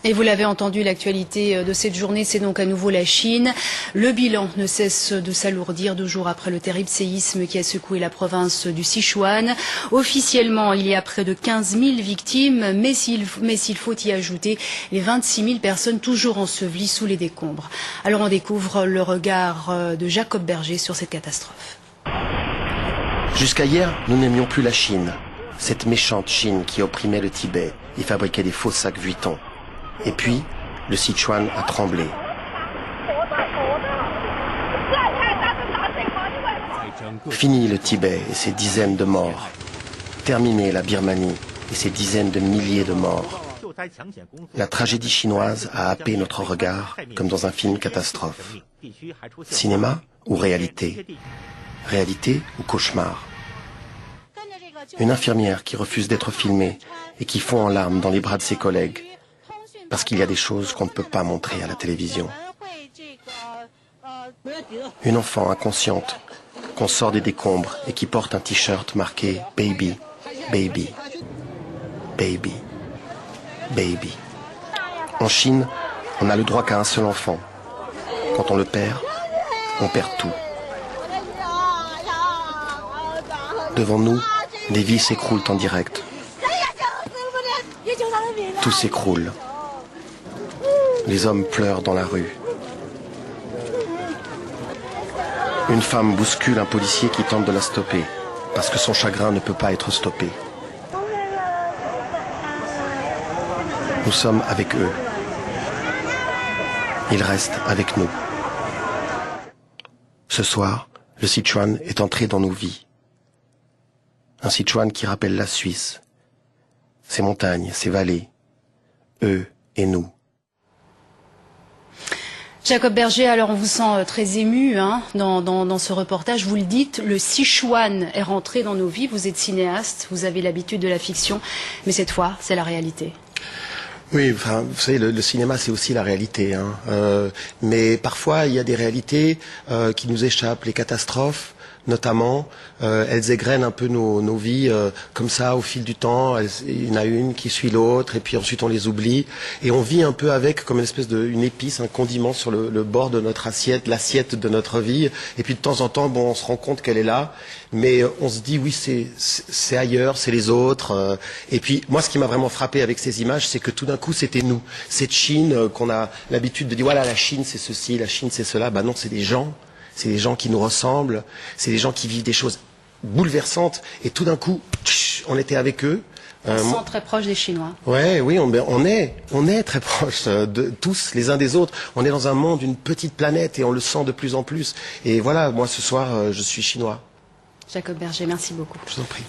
Et vous l'avez entendu, l'actualité de cette journée, c'est donc à nouveau la Chine. Le bilan ne cesse de s'alourdir 2 jours après le terrible séisme qui a secoué la province du Sichuan. Officiellement, il y a près de 15 000 victimes, mais s'il faut y ajouter les 26 000 personnes toujours ensevelies sous les décombres. Alors on découvre le regard de Jacob Berger sur cette catastrophe. Jusqu'à hier, nous n'aimions plus la Chine. Cette méchante Chine qui opprimait le Tibet et fabriquait des faux sacs Vuitton. Et puis, le Sichuan a tremblé. Fini le Tibet et ses dizaines de morts. Terminé la Birmanie et ses dizaines de milliers de morts. La tragédie chinoise a happé notre regard comme dans un film catastrophe. Cinéma ou réalité? Réalité ou cauchemar? Une infirmière qui refuse d'être filmée et qui fond en larmes dans les bras de ses collègues. Parce qu'il y a des choses qu'on ne peut pas montrer à la télévision. Une enfant inconsciente qu'on sort des décombres et qui porte un t-shirt marqué « Baby, baby, baby, baby ». En Chine, on n'a le droit qu'à un seul enfant. Quand on le perd, on perd tout. Devant nous, des vies s'écroulent en direct. Tout s'écroule. Les hommes pleurent dans la rue. Une femme bouscule un policier qui tente de la stopper, parce que son chagrin ne peut pas être stoppé. Nous sommes avec eux. Ils restent avec nous. Ce soir, le Sichuan est entré dans nos vies. Un Sichuan qui rappelle la Suisse, ses montagnes, ses vallées, eux et nous. Jacob Berger, alors on vous sent très ému dans ce reportage. Vous le dites, le Sichuan est rentré dans nos vies. Vous êtes cinéaste, vous avez l'habitude de la fiction, mais cette fois, c'est la réalité. Oui, enfin, vous savez, le cinéma, c'est aussi la réalité. Mais parfois, il y a des réalités qui nous échappent, les catastrophes. Notamment, elles égrènent un peu nos vies comme ça au fil du temps. Il y en a une qui suit l'autre et puis ensuite on les oublie et on vit un peu avec comme une espèce une épice, un condiment sur le bord de notre assiette, l'assiette de notre vie. Et puis de temps en temps, bon, on se rend compte qu'elle est là, mais on se dit oui, c'est ailleurs, c'est les autres. Et puis moi, ce qui m'a vraiment frappé avec ces images, c'est que tout d'un coup, c'était nous, cette Chine qu'on a l'habitude de dire voilà, la Chine c'est ceci, la Chine c'est cela. Bah non, c'est des gens. C'est des gens qui nous ressemblent, c'est des gens qui vivent des choses bouleversantes. Et tout d'un coup, on était avec eux. On se sent très proche des Chinois. Oui, on est très proches de tous les uns des autres. On est dans un monde, une petite planète et on le sent de plus en plus. Et voilà, moi ce soir, je suis chinois. Jacob Berger, merci beaucoup. Je vous en prie.